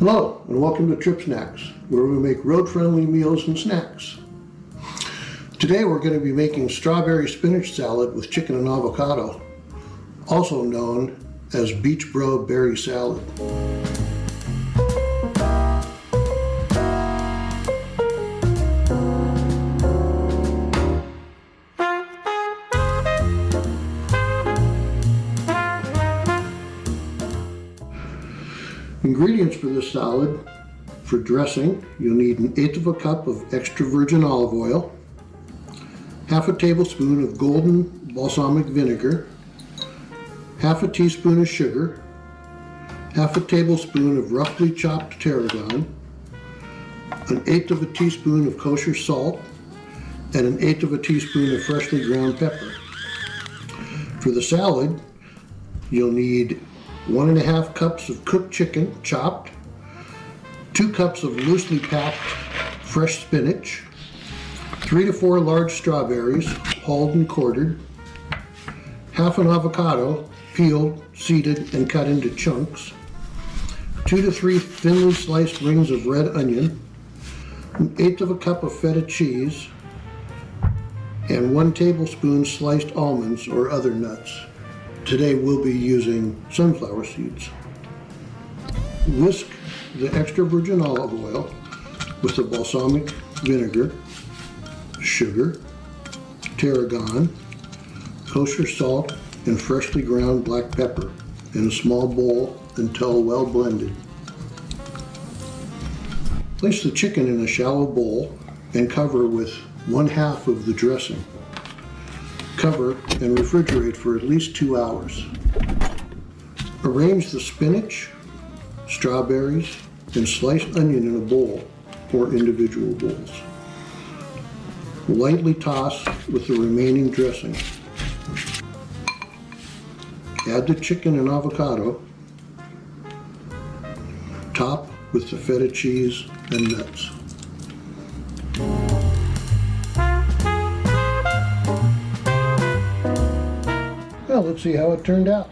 Hello, and welcome to Trip Snax, where we make road-friendly meals and snacks. Today we're going to be making strawberry spinach salad with chicken and avocado, also known as beach bro berry salad. Ingredients for this salad: for dressing, you'll need 1/8 of a cup of extra virgin olive oil, half a tablespoon of golden balsamic vinegar, half a teaspoon of sugar, half a tablespoon of roughly chopped tarragon, 1/8 of a teaspoon of kosher salt, and 1/8 of a teaspoon of freshly ground pepper. For the salad, you'll need 1½ cups of cooked chicken, chopped, 2 cups of loosely packed fresh spinach, 3 to 4 large strawberries, hulled and quartered, half an avocado, peeled, seeded, and cut into chunks, 2 to 3 thinly sliced rings of red onion, 1/8 of a cup of feta cheese, and 1 tablespoon sliced almonds or other nuts. Today we'll be using sunflower seeds. Whisk the extra virgin olive oil with the balsamic vinegar, sugar, tarragon, kosher salt, and freshly ground black pepper in a small bowl until well blended. Place the chicken in a shallow bowl and cover with 1/2 of the dressing. Cover and refrigerate for at least 2 hours. Arrange the spinach, strawberries, and sliced onion in a bowl or individual bowls. Lightly toss with the remaining dressing. Add the chicken and avocado. Top with the feta cheese and nuts. Well, let's see how it turned out.